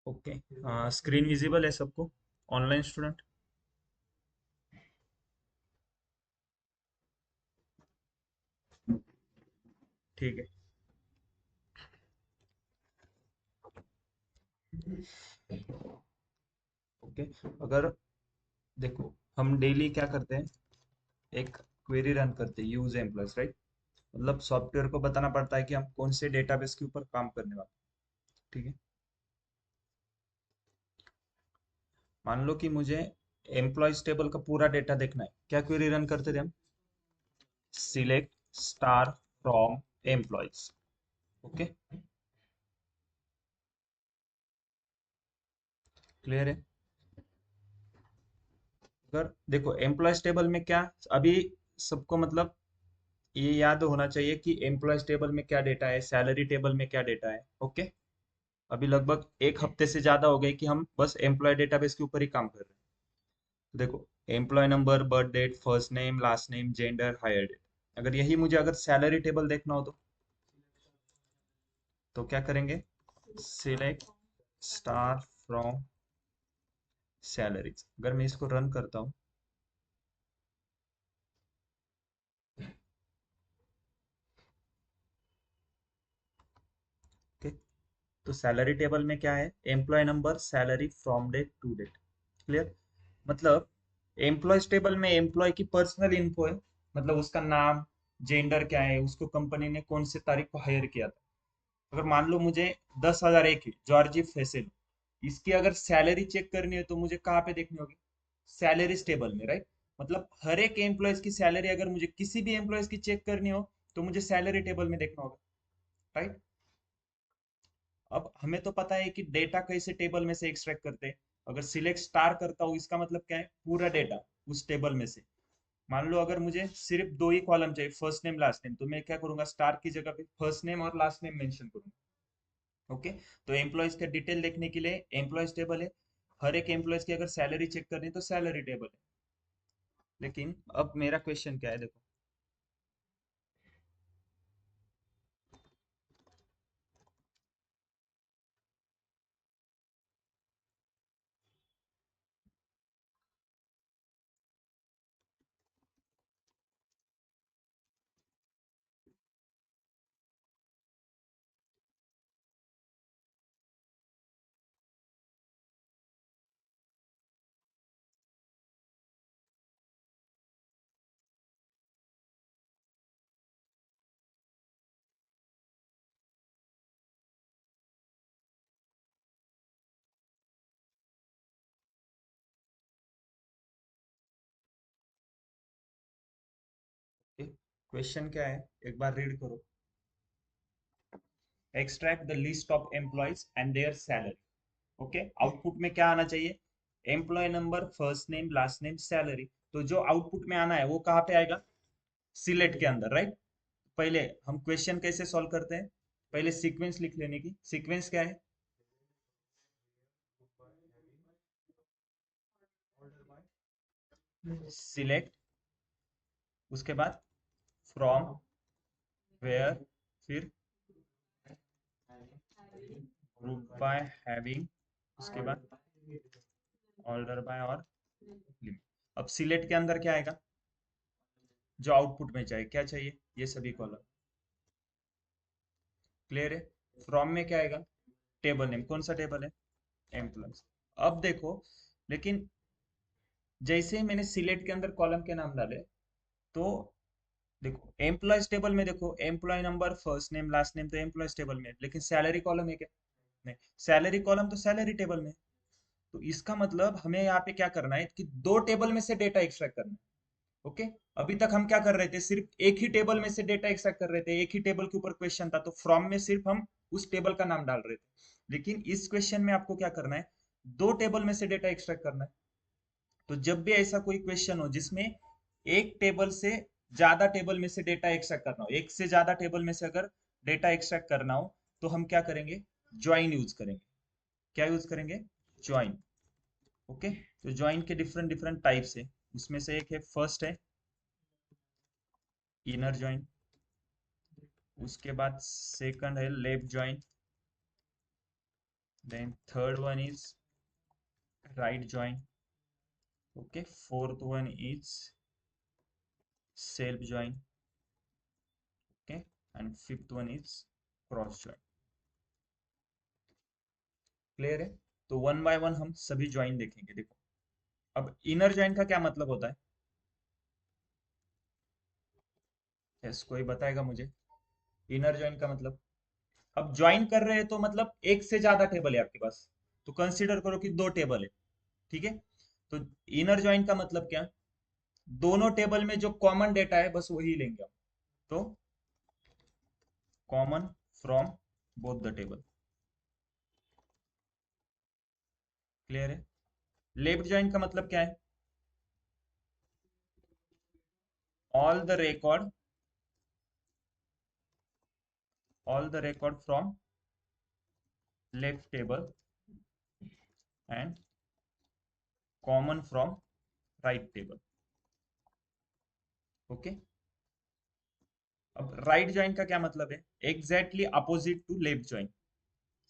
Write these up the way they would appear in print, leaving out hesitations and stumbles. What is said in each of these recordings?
Okay. Screen visible है सबको? Online student? ठीक है। ओके। अगर देखो, हम डेली क्या करते हैं, एक क्वेरी रन करते हैं, यूज एम्प्लॉयज, राइट? मतलब सॉफ्टवेयर को बताना पड़ता है कि हम कौन से डेटाबेस के ऊपर काम करने वाले हैं। ठीक है। मान लो कि मुझे एम्प्लॉयज टेबल का पूरा डेटा देखना है, क्या क्वेरी रन करते थे हम? Select star from employees. Okay. Clear है? अगर देखो एम्प्लॉयज टेबल में क्या, अभी सबको मतलब ये याद होना चाहिए कि एम्प्लॉयज टेबल में क्या डेटा है, सैलरी टेबल में क्या डेटा है। ओके। अभी लगभग एक हफ्ते से ज्यादा हो गए कि हम बस एम्प्लॉय डेटाबेस के ऊपर ही काम कर रहे हैं। तो देखो, employee number, birth date, first name, last name, gender, hire date. अगर यही मुझे अगर सैलरी टेबल देखना हो तो क्या करेंगे? Select star from salaries. अगर मैं इसको रन करता हूँ, ओके, तो सैलरी टेबल में क्या है? Employee number, salary, from date, to date. Clear? मतलब एम्प्लॉयज टेबल में एम्प्लॉय की पर्सनल इन्फो है, मतलब उसका नाम, जेंडर क्या है, उसको कंपनी ने कौन से तारीख को हायर किया था। अगर मान लो मुझे 10,001 है, जॉर्जी फैसल, इसकी अगर सैलरी चेक करनी है तो मुझे कहाँ पे देखनी होगी? सैलरीज टेबल में, राइट? मतलब हर एक एम्प्लॉयज की सैलरी अगर मुझे किसी भी एम्प्लॉयज की चेक करनी हो तो मुझे सैलरी टेबल में देखना होगा, राइट? अब हमें तो पता है कि डेटा कैसे टेबल में से एक्सट्रैक्ट करते हैं। अगर सिलेक्ट स्टार करता हूँ, इसका मतलब क्या है? पूरा डेटा उस टेबल में से। मान लो अगर मुझे सिर्फ दो ही कॉलम चाहिए, फर्स्ट नेम लास्ट नेम, तो मैं क्या करूंगा? स्टार की जगह पे फर्स्ट नेम और लास्ट नेम मेंशन करूंगा। ओके। तो एम्प्लॉयज का डिटेल देखने के लिए एम्प्लॉयज टेबल है, हर एक एम्प्लॉयज की अगर सैलरी चेक करनी है तो सैलरी टेबल है। लेकिन अब मेरा क्वेश्चन क्या है, देखो। क्वेश्चन क्या है, एक बार रीड करो। Extract the list of employees and their salary. Okay, output में क्या आना चाहिए? Employee number, first name, last name, salary. तो जो आउटपुट में आना है वो कहाँ पे आएगा? सिलेक्ट के अंदर, राइट? पहले हम क्वेश्चन कैसे सॉल्व करते हैं, पहले सीक्वेंस लिख लेने की। सीक्वेंस क्या है? सिलेक्ट, उसके बाद फ्रॉम, वेयर, फिर ग्रुप बाय, हैविंग, उसके बाद ऑर्डर बाय और लिमिट। अब सिलेक्ट के अंदर क्या आएगा? जो आउटपुट में चाहिए, क्या चाहिए? ये सभी कॉलम। क्लियर है? फ्रॉम में क्या आएगा? टेबल नेम, कौन सा टेबल है? एम्प्लॉयज। अब देखो, लेकिन जैसे ही मैंने सिलेक्ट के अंदर कॉलम के नाम डाले, तो देखो एम्प्लॉयज टेबल में, देखो employee number, first name, last name तो एम्प्लॉयज टेबल में है, लेकिन सैलरी कॉलम है क्या? नहीं। सैलरी कॉलम तो सैलरी टेबल में है। तो इसका मतलब हमें यहाँ पे क्या करना है कि दो टेबल में से डेटा एक्सट्रैक्ट करना है। ओके। अभी तक हम क्या कर रहे थे? सिर्फ एक ही टेबल में से डेटा एक्सट्रैक्ट कर रहे थे, एक ही टेबल के ऊपर क्वेश्चन था, तो फ्रॉम में सिर्फ हम उस टेबल का नाम डाल रहे थे। लेकिन इस क्वेश्चन में आपको क्या करना है? दो टेबल में से डेटा एक्सट्रैक्ट करना है। तो जब भी ऐसा कोई क्वेश्चन हो जिसमें एक टेबल से ज्यादा टेबल में से डेटा एक्सट्रैक्ट करना हो, एक से ज्यादा टेबल में से अगर डेटा एक्सट्रैक्ट करना हो, तो हम क्या करेंगे? ज्वाइन यूज करेंगे। क्या यूज करेंगे? ज्वाइन। ओके। तो ज्वाइन के डिफरेंट डिफरेंट टाइप्स है। उसमें से एक है, फर्स्ट है इनर ज्वाइन, उसके बाद सेकंड है left join, then third one is right join. Okay, fourth one is self join. Okay, and fifth one is cross join. Clear है? तो वन बाय वन हम सभी ज्वाइन देखेंगे। देखो, अब इनर ज्वाइन का क्या मतलब होता है? यस, कोई बताएगा मुझे? इनर ज्वाइन का मतलब, अब ज्वाइन कर रहे हैं तो मतलब एक से ज्यादा टेबल है आपके पास, तो कंसीडर करो कि दो टेबल है। ठीक है, तो इनर ज्वाइन का मतलब क्या? दोनों टेबल में जो कॉमन डेटा है बस वही लेंगे हम। तो common from both the table. Clear है? लेफ्ट ज्वाइन का मतलब क्या है? All the record, all the record from left table and common from right table. Okay, अब राइट ज्वाइन का क्या मतलब है? Exactly opposite to left join.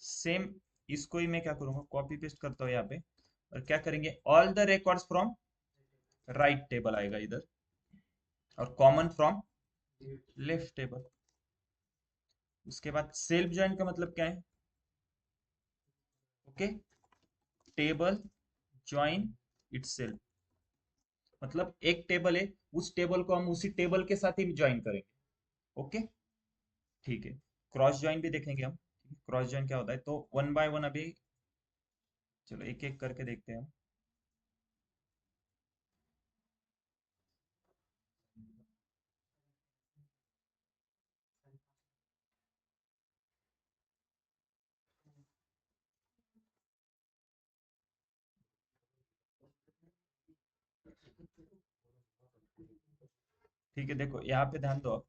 Same, इसको ही मैं क्या करूंगा, कॉपी पेस्ट करता हूँ यहाँ पे, और क्या करेंगे, all the records from right table आएगा इधर, और कॉमन फ्रॉम लेफ्ट टेबल। उसके बाद सेल्फ ज्वाइन का मतलब क्या है? ओके, टेबल ज्वाइन इटसेल्फ, मतलब एक टेबल है, उस टेबल को हम उसी टेबल के साथ ही ज्वाइन करेंगे। ओके, ठीक है। क्रॉस ज्वाइन भी देखेंगे हम। क्रॉस ज्वाइन क्या होता है, तो वन बाय वन अभी, चलो एक एक करके देखते हैं हम। ठीक है, देखो यहाँ पे ध्यान दो आप।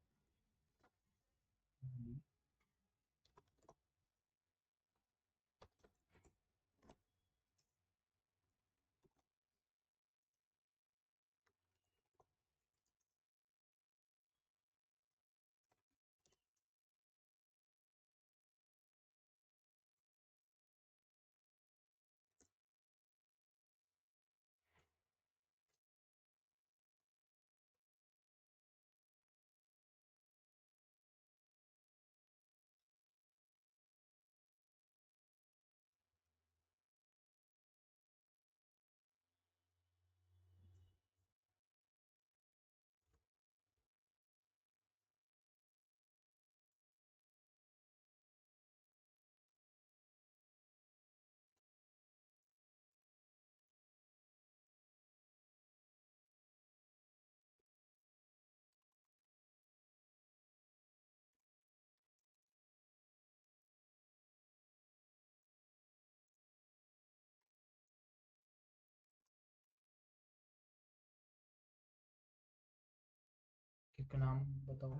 एक नाम बताओ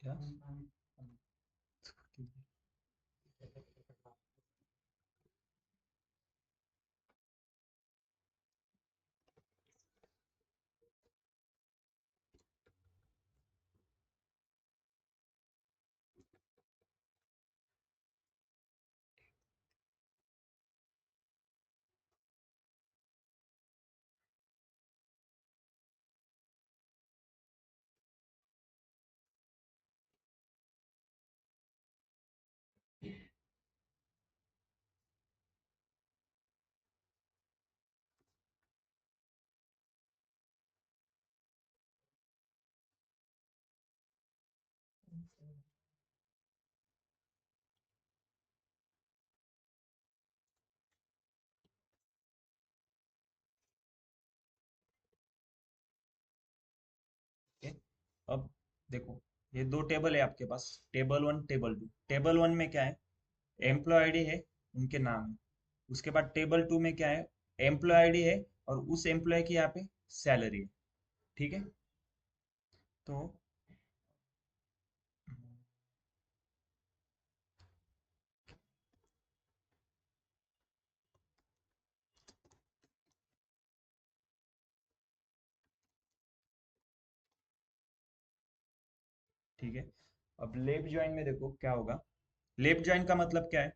क्या? ओके, अब देखो, ये दो टेबल है आपके पास, table one table two. Table one में क्या है, एम्प्लॉय आईडी है, उनके नाम है। उसके बाद टेबल टू में क्या है, एम्प्लॉय आईडी है, और उस एम्प्लॉय की यहाँ पे सैलरी है। ठीक है, तो ठीक है, अब लेफ्ट ज्वाइन में देखो क्या होगा। लेफ्ट ज्वाइन का मतलब क्या है,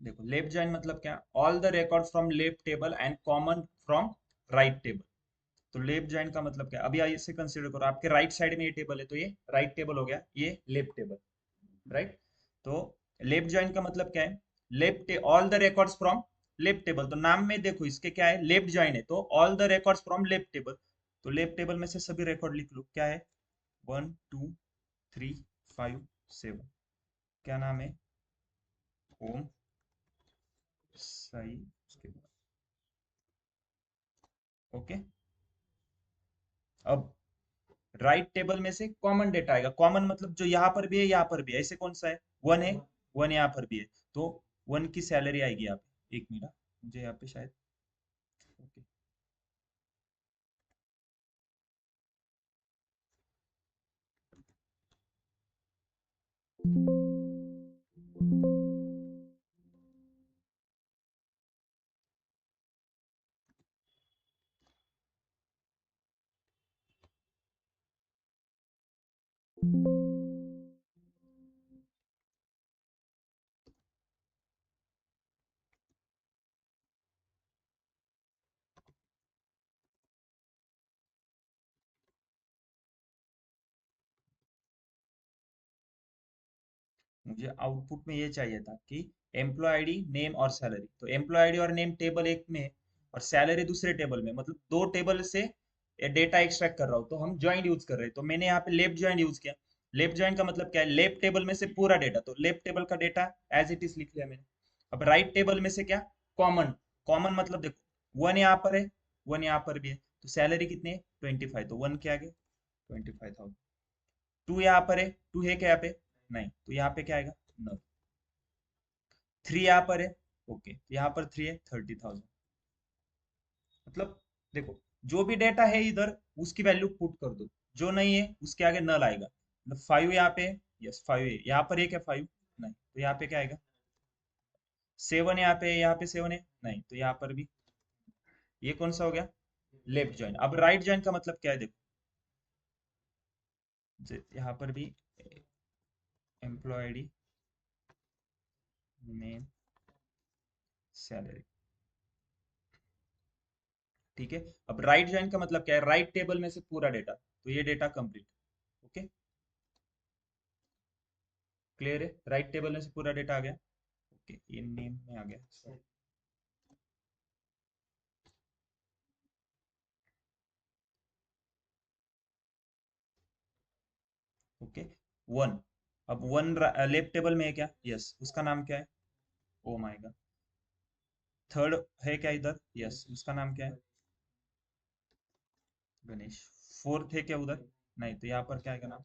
देखो लेफ्ट जॉइन मतलब क्या, all the record from left table and common from right table. तो लेफ्ट जॉइन का मतलब क्या, अभी ऐसे कंसीडर करो आपके राइट साइड में ये टेबल है, तो ये राइट टेबल हो गया, ये लेफ्ट टेबल, राइट। तो लेफ्ट जॉइन का मतलब क्या है, left all the records from left table, तो नाम में देखो इसके क्या है, लेफ्ट जॉइन है, तो all the records from left table. तो लेफ्ट टेबल में से सभी रिकॉर्ड लिख लो, क्या है, 1 2 3 5 7, क्या नाम है, ओम साई, उसके बाद ओके। अब राइट टेबल में से कॉमन डेटा आएगा, कॉमन मतलब जो यहाँ पर भी है यहाँ पर भी है, ऐसे कौन सा है, 1 है, 1 यहाँ पर भी है, तो 1 की सैलरी आएगी यहाँ पे, एक मिनट मुझे यहाँ पे शायद, ओके। मुझे आउटपुट में ये चाहिए था कि एम्प्लॉय आईडी नेम और सैलरी, तो एम्प्लॉय आईडी और नेम टेबल एक में है और सैलरी दूसरे टेबल में, मतलब दो टेबल से डेटा एक्सट्रैक्ट कर रहा हूँ, तो हम ज्वाइंट यूज कर रहे हैं, तो मैंने यहाँ पे लेफ्ट ज्वाइंट यूज किया। लेफ्ट ज्वाइंट का मतलब क्या है, लेफ्ट टेबल में से पूरा डेटा, तो लेफ्ट टेबल का डेटा एज इट इज लिख लिया मैंने। अब राइट टेबल में से क्या, कॉमन, कॉमन मतलब देखो 1 यहाँ पर है, 1 यहाँ पर भी है, तो सैलरी कितनी है, 25, तो 1 के आगे 25,000। 2 यहाँ पर है, 2 है क्या यहाँ पे, नहीं, तो यहाँ पे क्या आएगा, 3 यहाँ पर है, ओके, यहाँ पर 3 है, 30,000। मतलब देखो, जो भी डेटा है इधर उसकी वैल्यू पुट कर दो, जो नहीं है उसके आगे नल आएगा, मतलब 5 यहाँ पे, यस 5 है, यहाँ पर एक है 5, नहीं, तो यहाँ पे क्या आएगा, 7 यहाँ पे, यहाँ पे 7 है, नहीं, तो यहाँ पर भी, ये कौन सा हो गया, लेफ्ट जॉइन। अब राइट जॉइन का मतलब क्या है, देखो यहाँ पर भी एम्प्लॉय आईडी नेम सैलरी, ठीक है। अब राइट जॉइन का मतलब क्या है, राइट टेबल में से पूरा डेटा, तो ये डेटा कंप्लीट, ओके, क्लियर है, राइट टेबल में से पूरा डेटा आ गया, ओके, ये नेम में आ गया, sorry, ओके, 1। अब 1 लेफ्ट टेबल में है क्या, यस, उसका नाम क्या है, ओम आएगा। थर्ड है क्या इधर, यस, उसका नाम क्या है, गणेश। फोर्थ है क्या उधर, नहीं, तो यहाँ पर क्या आएगा नाम,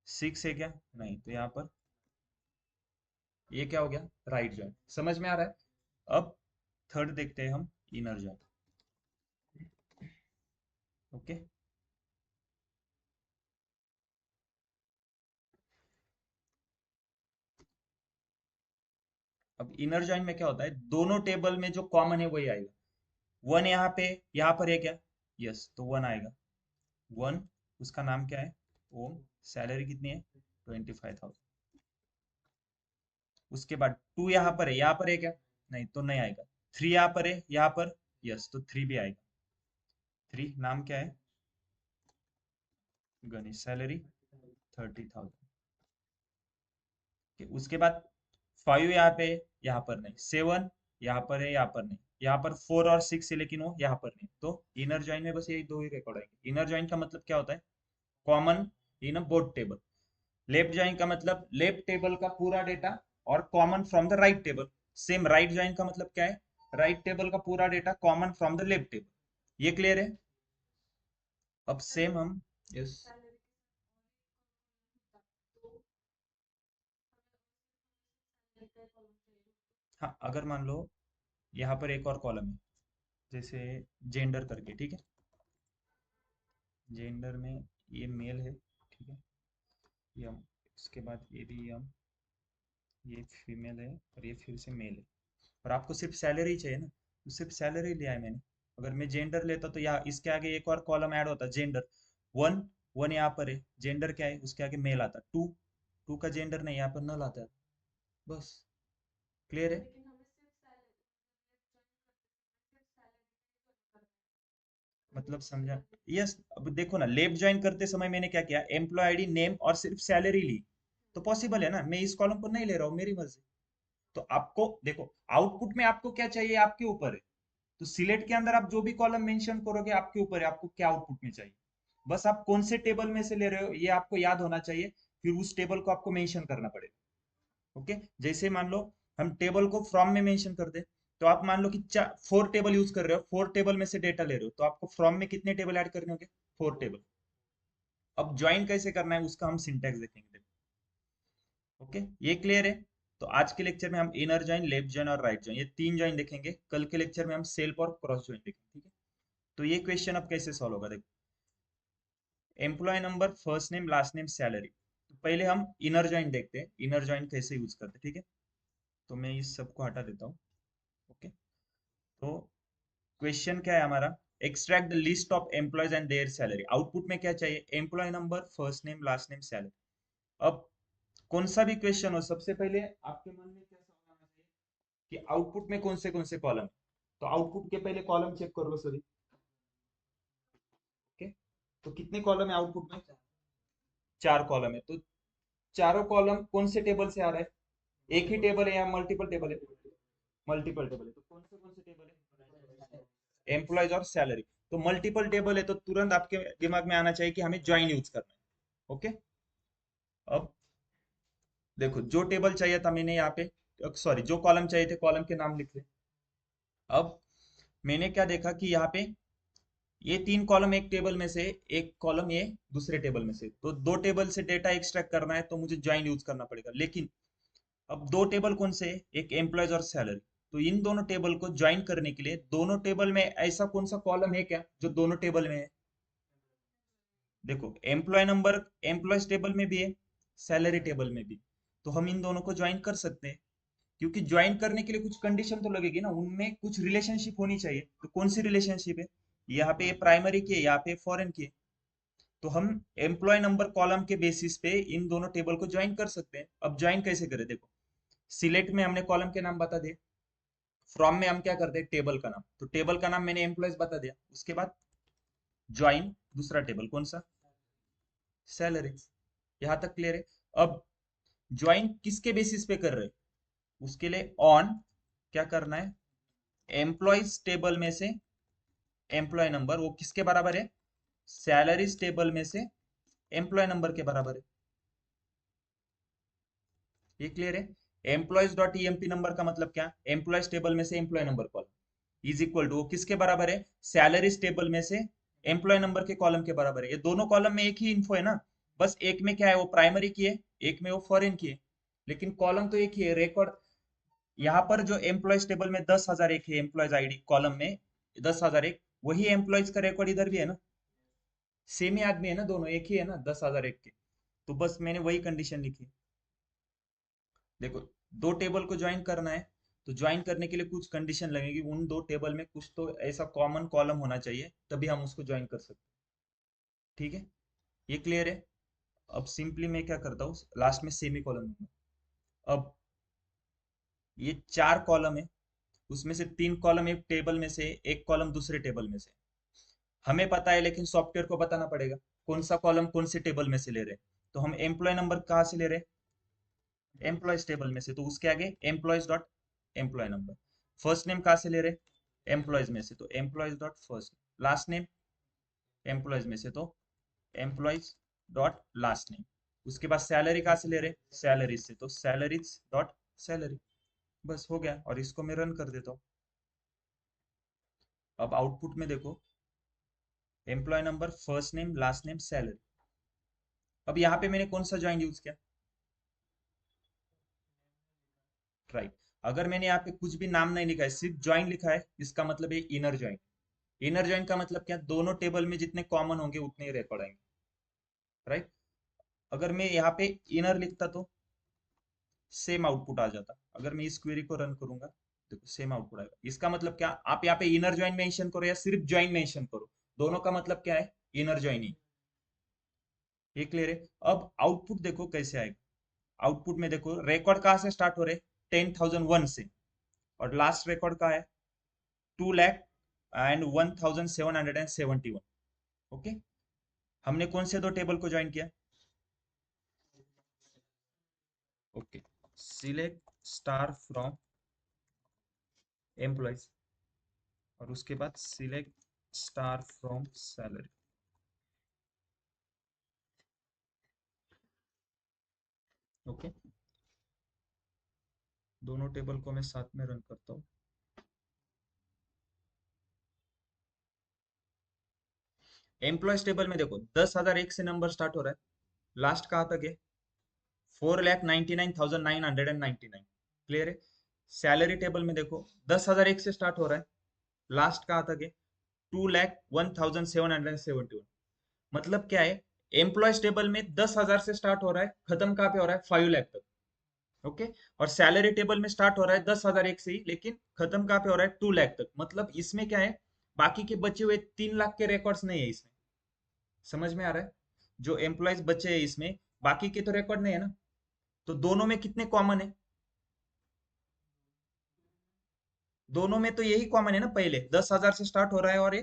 6 है क्या, नहीं, तो यहाँ पर ये क्या हो गया, राइट जॉइन, समझ में आ रहा है। अब थर्ड देखते हैं हम, इनर जॉइन, ओके। अब इनर जॉइन में क्या होता है, दोनों टेबल में जो कॉमन है वही आएगा, 1 यहाँ पे, यहाँ पर है क्या, यस, तो 1 आएगा, 1, उसका नाम क्या है, ओम, सैलरी कितनी है, 25,000। उसके बाद 2 यहाँ पर है, यहाँ पर है क्या, नहीं, तो नहीं आएगा। 3 यहाँ पर है, यहाँ पर, यस, तो 3 भी आएगा, 3 नाम क्या है, गणेश, सैलरी 30,000। उसके बाद 5 यहाँ पे, यहाँ पर नहीं, 7 यहाँ पर है, यहाँ पर नहीं, यहाँ पर 4 और 6 है, लेकिन वो यहाँ पर नहीं, तो इनर जॉइन में बस यही दो ही रिकॉर्ड आएंगे। इनर जॉइन का मतलब क्या होता है, common in a both table. Left join का मतलब लेफ्ट टेबल का पूरा डेटा और common from the right table. Same right join का मतलब क्या है, राइट टेबल का पूरा data common from the left table. ये क्लियर है। अब सेम हम, यस, हाँ, अगर मान लो यहाँ पर एक और कॉलम है, जैसे जेंडर करके, ठीक है, जेंडर में ये मेल है, ठीक है, यम, इसके बाद ये भी यम, ये फीमेल है और ये फिर से मेल है, और आपको सिर्फ सैलरी चाहिए ना, तो सिर्फ सैलरी लिया है मैंने। अगर मैं जेंडर लेता तो यहाँ इसके आगे एक और कॉलम ऐड होता, जेंडर 1, 1 यहाँ पर है, जेंडर क्या है, उसके आगे मेल आता, 2, 2 का जेंडर नहीं, यहाँ पर नल आता है, बस। क्लियर है? मतलब समझा? यस। अब देखो ना, लेफ्ट ज्वाइन करते समय मैंने क्या किया, एम्प्लॉय आईडी नेम और सिर्फ सैलरी ली, तो पॉसिबल है ना, मैं इस कॉलम को नहीं ले रहा हूँ, मेरी मर्जी। तो आपको देखो, आउटपुट में आपको क्या चाहिए आपके ऊपर है। तो सिलेक्ट के अंदर आप जो भी कॉलम मेंशन करोगे आपके ऊपर है, आपको क्या आउटपुट में चाहिए। बस आप कौन से टेबल में से ले रहे हो ये आपको याद होना चाहिए, फिर उस टेबल को आपको मेंशन करना पड़ेगा। ओके। जैसे मान लो हम टेबल को फ्रॉम में मेंशन कर दे, तो आप मान लो कि 4 टेबल यूज कर रहे हो, 4 टेबल में से डेटा ले रहे हो, तो आपको फ्रॉम में कितने टेबल ऐड करने होंगे? 4 टेबल। अब ज्वाइन कैसे करना है उसका हम सिंटैक्स देखेंगे। ओके, ये क्लियर है? तो आज के लेक्चर में हम इनर ज्वाइन, लेफ्ट ज्वाइन और राइट ज्वाइन, ये 3 ज्वाइन देखेंगे। कल के लेक्चर में हम सेल्फ और क्रॉस ज्वाइन देखेंगे, ठीक है? तो ये क्वेश्चन अब कैसे सॉल्व होगा, देखो। Employee number, first name, last name, salary. तो पहले हम इनर ज्वाइन देखते हैं, इनर ज्वाइन कैसे यूज करते हैं, ठीक है? तो मैं इस सबको हटा देता हूँ। ओके। तो क्वेश्चन क्या है हमारा, extract the list of employees and their salary. Output में क्या चाहिए, employee number, first name, last name, salary. अब कौन सा भी क्वेश्चन हो, सबसे पहले आपके मन में क्या सवाल आना चाहिए कि आउटपुट में कौन से कॉलम। तो आउटपुट के पहले कॉलम चेक कर लो सभी। ओके। तो कितने कॉलम है आउटपुट में? 4 कॉलम है। तो चारों कॉलम कौन से टेबल से आ रहा है, एक ही टेबल है या मल्टीपल टेबल है? मल्टीपल टेबल है। तो कौन से टेबल है? एम्प्लॉयज और सैलरी। तो मल्टीपल टेबल है तो तुरंत आपके दिमाग में आना चाहिए कि हमें ज्वाइन यूज करना है। ओके। अब देखो, जो टेबल चाहिए था मैंने यहाँ पे, सॉरी, जो कॉलम चाहिए थे कॉलम के नाम लिख ले। अब मैंने क्या देखा कि यहाँ पे ये 3 कॉलम एक टेबल में से, एक कॉलम ये दूसरे टेबल में से, तो 2 टेबल से डेटा एक्सट्रैक्ट करना है तो मुझे ज्वाइन यूज करना पड़ेगा। लेकिन अब 2 टेबल कौन से है, एक एम्प्लॉयज और सैलरी। तो इन दोनों टेबल को ज्वाइन करने के लिए दोनों टेबल में ऐसा कौन सा कॉलम है क्या जो दोनों टेबल में है? देखो, एम्प्लॉय नंबर एम्प्लॉयज टेबल में भी है, सैलरी टेबल में भी। तो हम इन दोनों को ज्वाइन कर सकते हैं, क्योंकि ज्वाइन करने के लिए कुछ कंडीशन तो लगेगी ना, उनमें कुछ रिलेशनशिप होनी चाहिए। तो कौन सी रिलेशनशिप है? यहाँ पे प्राइमरी की है, यहाँ पे फॉरेन की है। तो हम एम्प्लॉय नंबर कॉलम के बेसिस पे इन दोनों टेबल को ज्वाइन कर सकते हैं। अब ज्वाइन कैसे करें, देखो। सिलेक्ट में हमने कॉलम के नाम बता दिए, फ्रॉम में हम क्या करते हैं, टेबल का नाम। तो टेबल का नाम मैंने एम्प्लॉयज बता दिया, उसके बाद ज्वाइन दूसरा टेबल कौन सा, सैलरी। यहां तक क्लियर है? अब ज्वाइन किसके बेसिस पे कर रहे हैं, उसके लिए ऑन क्या करना है, एम्प्लॉयज टेबल में से एम्प्लॉय नंबर वो किसके बराबर है, सैलरीज टेबल में से एम्प्लॉय नंबर के बराबर है। ये क्लियर है? एम्प्लॉयज डॉट ईएमपी नंबर का मतलब क्या, एम्प्लॉयज टेबल में से employee number column is equal to वो किसके बराबर है, सैलरीज टेबल में से एम्प्लॉय नंबर के कॉलम के बराबर है। ये दोनों कॉलम में एक ही इन्फो है ना, बस एक में क्या है, वो प्राइमरी की है, एक में वो फॉरेन की है, लेकिन कॉलम तो एक ही है। रिकॉर्ड यहाँ पर जो एम्प्लॉयज टेबल में 10,001 है, एम्प्लॉयज आईडी कॉलम में 10,001, वही एम्प्लॉयज का रिकॉर्ड इधर भी है ना, सेम ही आदमी है ना, दोनों एक ही है ना 10,001 के। तो बस मैंने वही कंडीशन लिखी। देखो, 2 टेबल को ज्वाइन करना है, तो ज्वाइन करने के लिए कुछ कंडीशन लगेगी, उन 2 टेबल में कुछ तो ऐसा कॉमन कॉलम होना चाहिए, तभी हम उसको ज्वाइन कर सकते हैं। ठीक है? ये क्लियर है? अब सिंपली मैं क्या करता हूँ, लास्ट में सेमी कॉलम दूंगा। अब ये 4 कॉलम है, उसमें से 3 कॉलम एक टेबल में से, एक कॉलम दूसरे टेबल में से। हमें पता है, लेकिन सॉफ्टवेयर को बताना पड़ेगा कौन सा कॉलम कौन से टेबल में से ले रहे हैं। तो हम एम्प्लॉय नंबर कहाँ से ले रहे हैं, एम्प्लॉयज टेबल में से, तो उसके आगे employees dot employee number. First name कहाँ से ले रहे हैं, एम्प्लॉयज में से, तो employees dot first. Last name employees में से, तो एम्प्लॉयज डॉट लास्ट नेम। उसके बाद सैलरी कहाँ से ले रहे हैं, सैलरीज से, तो सैलरीज डॉट सैलरी। बस हो गया, और इसको मैं रन कर देता हूँ। अब आउटपुट में देखो, employee number, first name, last name, salary. अब यहाँ पे मैंने कौन सा ज्वाइन यूज किया, राइट। अगर मैंने यहाँ पे कुछ भी नाम नहीं लिखा है, सिर्फ ज्वाइन लिखा है, इसका मतलब है इनर ज्वाइन। इनर ज्वाइन का मतलब क्या, दोनों टेबल में जितने कॉमन होंगे उतने ही रिकॉर्ड आएंगे, राइट। अगर मैं यहाँ पे इनर लिखता तो सेम आउटपुट आ जाता। अगर मैं इस क्वेरी को रन करूंगा, देखो सेम आउटपुट आएगा। इसका मतलब क्या, आप यहाँ पे इनर ज्वाइन मेंशन करो या सिर्फ ज्वाइन मेंशन करो, दोनों का मतलब क्या है, इनर ज्वाइन ही। ये क्लियर है? अब आउटपुट देखो कैसे आएगा। आउटपुट में देखो, रिकॉर्ड कहाँ से स्टार्ट हो रहे, 10,001 से, और लास्ट रिकॉर्ड का है 2,01,771। ओके, हमने कौन से दो टेबल को ज्वाइन किया? Okay, select star from employees, और उसके बाद select star from salary. Okay, दोनों टेबल को मैं साथ में रन करता हूँ। एम्प्लॉयज टेबल में देखो 10,001 से नंबर स्टार्ट हो रहा है, लास्ट कहाँ तक है? 4,99,999। क्लियर है? सैलरी टेबल में देखो 10,001 से स्टार्ट हो रहा है, लास्ट कहाँ तक है? 2,01,771। मतलब क्या है, एम्प्लॉयज टेबल में 10,000 से स्टार्ट हो रहा है, खत्म कहाँ पे हो रहा है? 5 लाख तक। ओके, और सैलरी टेबल में स्टार्ट हो रहा है 10,001 से ही, लेकिन खत्म कहाँ पे हो रहा है? 2 लाख तक। मतलब इसमें क्या है, बाकी के बचे हुए 3 लाख के रिकॉर्ड्स नहीं है इसमें। समझ में आ रहा है? जो एम्प्लॉयज बचे हैं इसमें, बाकी के तो रिकॉर्ड नहीं है ना। तो दोनों में कितने कॉमन है? दोनों में तो यही कॉमन है ना, पहले 10,000 से स्टार्ट हो रहा है और ये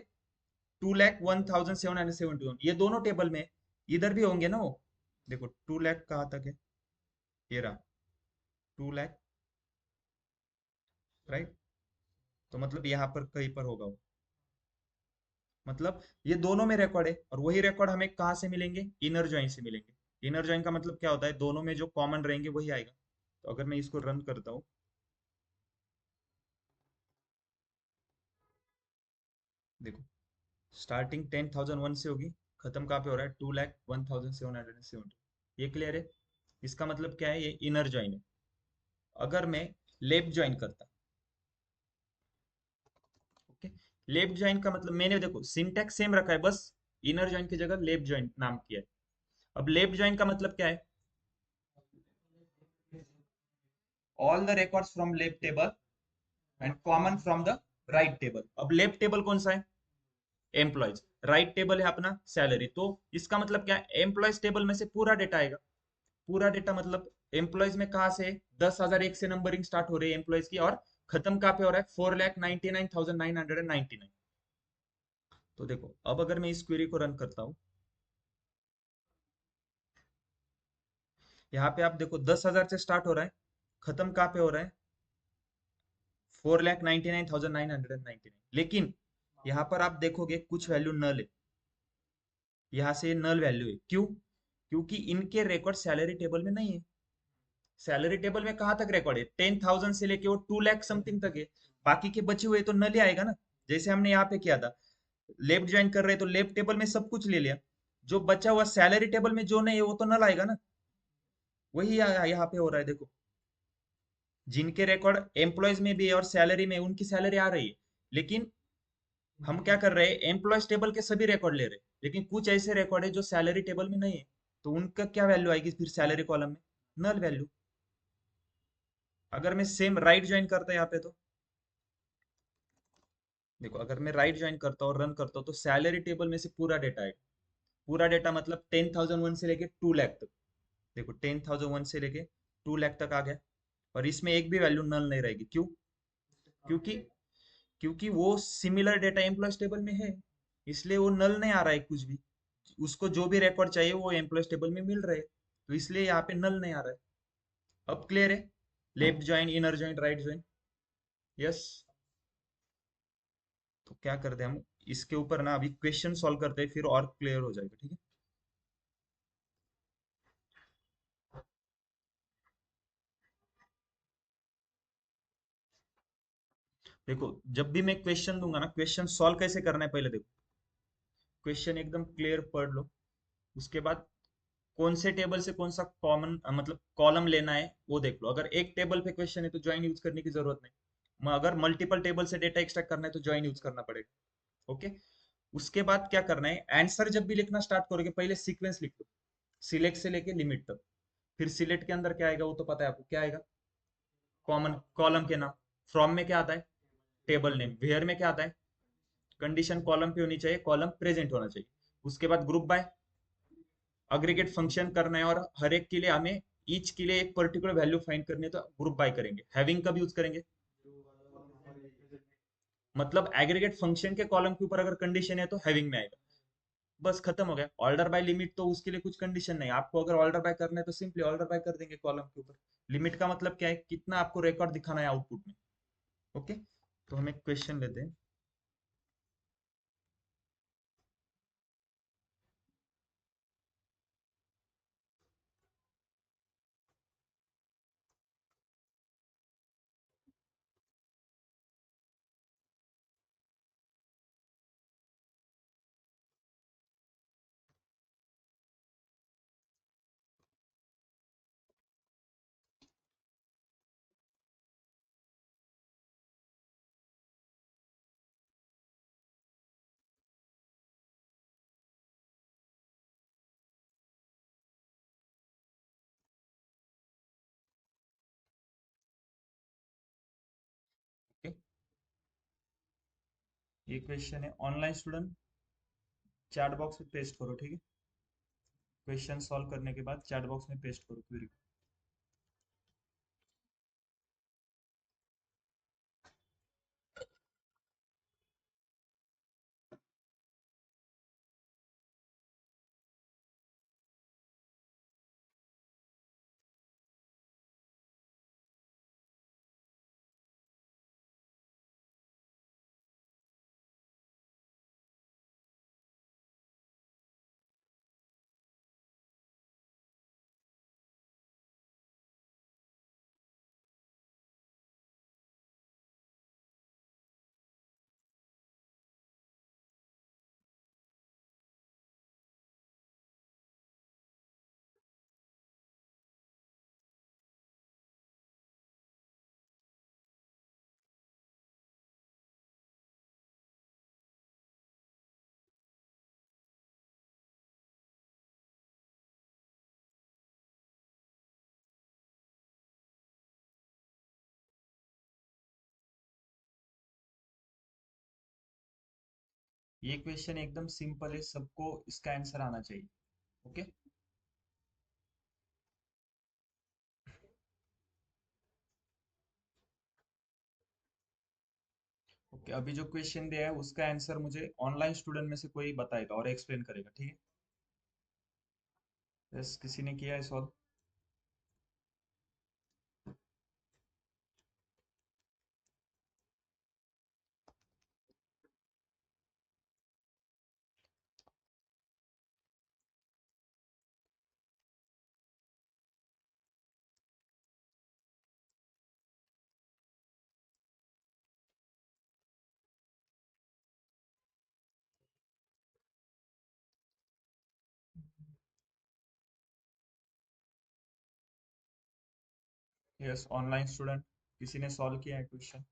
2,01,771, ये दोनों टेबल में इधर भी होंगे ना वो। देखो 2 लाख कहाँ तक है? ये रहा 2 लाख, राइट? तो मतलब यहाँ पर कहीं पर होगा वो। मतलब ये दोनों में रिकॉर्ड है, और वही रिकॉर्ड हमें कहाँ से मिलेंगे? इनर जॉइन से मिलेंगे। इनर जॉइन का मतलब क्या होता है? दोनों में जो कॉमन रहेंगे वही आएगा। तो अगर मैं इसको रन करता हूँ, देखो स्टार्टिंग 10,001 से होगी, खत्म कहाँ पे हो रहा है? 2,01,770। ये क्लियर है? इसका मतलब क्या है? ये इनर जॉइन है। अगर मैं लेफ्ट ज्वाइन करता, ओके, लेफ्ट ज्वाइन का मतलब मैंने देखो सिंटैक्स सेम रखा है, बस इनर ज्वाइन की जगह लेफ्ट ज्वाइन नाम किया है। अब लेफ्ट ज्वाइन का मतलब क्या है? All the records from left table and common from the right table. अब लेफ्ट टेबल कौन सा है? एम्प्लॉयज। राइट टेबल है अपना सैलरी। तो इसका मतलब क्या है? एम्प्लॉयज टेबल में से पूरा डेटा आएगा। पूरा डेटा मतलब एम्प्लॉयज में कहाँ से? 10,001 से नंबरिंग स्टार्ट हो रही है एम्प्लॉयज की, और खत्म कहाँ पे हो रहा है? 4,99,999। तो देखो अब अगर मैं इस क्वेरी को रन करता हूँ, यहाँ पे आप देखो 10,000 से स्टार्ट हो रहा है, खत्म कहाँ पे हो रहा है? 4,99,999। लेकिन यहाँ पर आप देखोगे कुछ वैल्यू नल है, यहाँ से नल वैल्यू है। क्यों? क्योंकि इनके रिकॉर्ड सैलरी टेबल में नहीं है। सैलरी टेबल में कहाँ तक रिकॉर्ड है? 10,000 से लेके वो 2 लाख समथिंग तक है। बाकी के बचे हुए तो नल ही आएगा ना, जैसे हमने यहाँ पे किया था। लेफ्ट ज्वाइन कर रहे तो लेफ्ट टेबल में सब कुछ ले लिया, जो बचा हुआ सैलरी टेबल में जो नहीं है वो तो नल आएगा ना। वही यहाँ पे हो रहा है, देखो जिनके रिकॉर्ड एम्प्लॉयज में भी है और सैलरी में, उनकी सैलरी आ रही है, लेकिन हम क्या कर रहे हैं? एम्प्लॉयज टेबल के सभी रिकॉर्ड ले रहे हैं, लेकिन कुछ ऐसे रिकॉर्ड है जो सैलरी टेबल में नहीं है। तो उनका क्या वैल्यू आएगी फिर सैलरी कॉलम में? Null value. अगर मैं सेम राइट ज्वाइन करता यहाँ पे, तो देखो अगर मैं राइट ज्वाइन करता हूँ, रन करता हूँ, तो सैलरी टेबल में से पूरा डेटा आएगा। पूरा डेटा मतलब 10,001 से लेके 2 लाख तक। देखो 10,001 से लेके 2 लाख तक आ गया, और इसमें एक भी वैल्यू नल नहीं रहेगी। क्यों? क्योंकि क्योंकि वो सिमिलर डेटा एम्प्लॉयज टेबल में है, इसलिए वो नल नहीं आ रहा है कुछ भी। उसको जो भी रिकॉर्ड चाहिए वो एम्प्लॉयज टेबल में मिल रहे हैं, तो इसलिए यहाँ पे नल नहीं आ रहा है। अब क्लियर है? Left join, inner join, right join. Yes. तो क्या करते हैं हम, इसके ऊपर ना अभी क्वेश्चन सॉल्व करते हैं, फिर और क्लियर हो जाएगा, ठीक है? देखो जब भी मैं क्वेश्चन दूंगा ना, क्वेश्चन सॉल्व कैसे करना है पहले देखो। क्वेश्चन एकदम क्लियर पढ़ लो, उसके बाद कौन से टेबल से कौन सा कॉमन मतलब कॉलम लेना है वो देख लो। अगर एक टेबल पे क्वेश्चन है तो ज्वाइन यूज करने की जरूरत नहीं। अगर मल्टीपल टेबल से डेटा एक्सट्रैक्ट करना है तो ज्वाइन यूज करना पड़ेगा। ओके, उसके बाद क्या करना है? आंसर जब भी लिखना स्टार्ट करोगे पहले सीक्वेंस लिख लो, सिलेक्ट से लेके लिमिट तक। फिर सिलेक्ट के अंदर क्या आएगा वो तो पता है आपको, क्या आएगा? कॉमन कॉलम के नाम। फ्रॉम में क्या आता है? Table name. वेयर में क्या आता है? कंडीशन कॉलम पे होनी चाहिए, कॉलम प्रेजेंट होना चाहिए। उसके बाद ग्रुप बाय, अग्रीगेट फंक्शन करना है, और हर एक के लिए हमें ईच के लिए एक पर्टिकुलर वैल्यू फाइंड करनी है तो ग्रुप बाय करेंगे। हैविंग कब यूज करेंगे? मतलब एग्रीगेट फंक्शन के कॉलम के ऊपर अगर कंडीशन है तो हैविंग में आएगा। बस खत्म हो गया। ऑर्डर बाय लिमिट तो उसके लिए कुछ कंडीशन नहीं, आपको अगर ऑर्डर बाय करना है तो सिंपली ऑर्डर बाय कर देंगे कॉलम के ऊपर। लिमिट का मतलब क्या है, कितना आपको रिकॉर्ड दिखाना है आउटपुट में। ओके, तो हम एक क्वेश्चन लेते हैं। ओके, ये क्वेश्चन है ऑनलाइन स्टूडेंट, चैट बॉक्स में पेस्ट करो, ठीक है। क्वेश्चन सॉल्व करने के बाद चैट बॉक्स में पेस्ट करो क्वेरी। ये क्वेश्चन एकदम सिंपल है, सबको इसका आंसर आना चाहिए। ओके। ओके, अभी जो क्वेश्चन दिया है उसका आंसर मुझे ऑनलाइन स्टूडेंट में से कोई बताएगा और एक्सप्लेन करेगा, ठीक है। यस, किसी ने किया है सॉल्व? यस, ऑनलाइन स्टूडेंट, किसी ने सॉल्व किया है क्वेश्चन?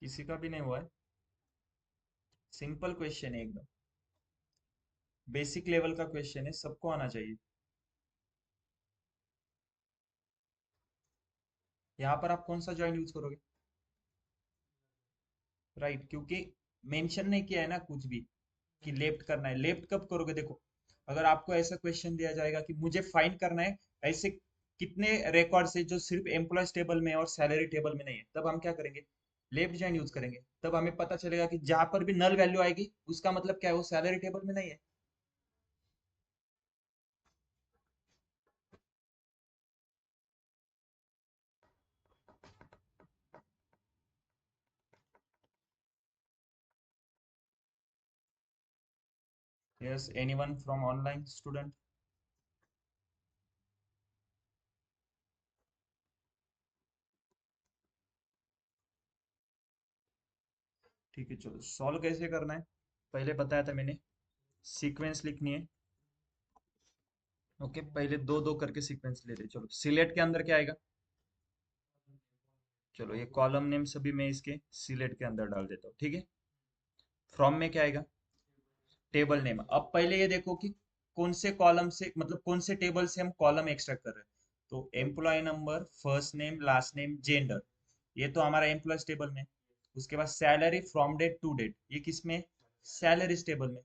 किसी का भी नहीं हुआ है? सिंपल क्वेश्चन है एकदम, बेसिक लेवल का क्वेश्चन है, सबको आना चाहिए। यहाँ पर आप कौन सा जॉइन यूज करोगे? राइट, क्योंकि मेंशन नहीं किया है ना कुछ भी कि लेफ्ट करना है। लेफ्ट कब करोगे? देखो, अगर आपको ऐसा क्वेश्चन दिया जाएगा कि मुझे फाइंड करना है ऐसे कितने रिकॉर्ड है जो सिर्फ एम्प्लॉयज टेबल में है और सैलरी टेबल में नहीं है, तब हम क्या करेंगे? लेफ्ट जॉइन यूज करेंगे। तब हमें पता चलेगा कि जहां पर भी नल वैल्यू आएगी उसका मतलब क्या है, वो सैलरी टेबल में नहीं है। Yes, anyone from online student? ठीक है, चलो सॉल्व कैसे करना है, पहले बताया था मैंने। सीक्वेंस लिखनी है। ओके, पहले दो दो करके सीक्वेंस लेते हैं। चलो, सिलेक्ट के अंदर क्या आएगा? चलो, ये कॉलम नेम सभी मैं इसके सिलेक्ट के अंदर डाल देता हूँ, ठीक है। फ्रॉम में क्या आएगा? Table name. अब पहले ये देखो कि कौन से कॉलम से, मतलब कौन से टेबल से हम कॉलम एक्सट्रैक्ट कर रहे हैं। तो employee number, first name, last name, gender, ये तो हमारा एम्प्लॉयज टेबल में। उसके बाद salary from date to date, ये किस में, सैलरीज टेबल में।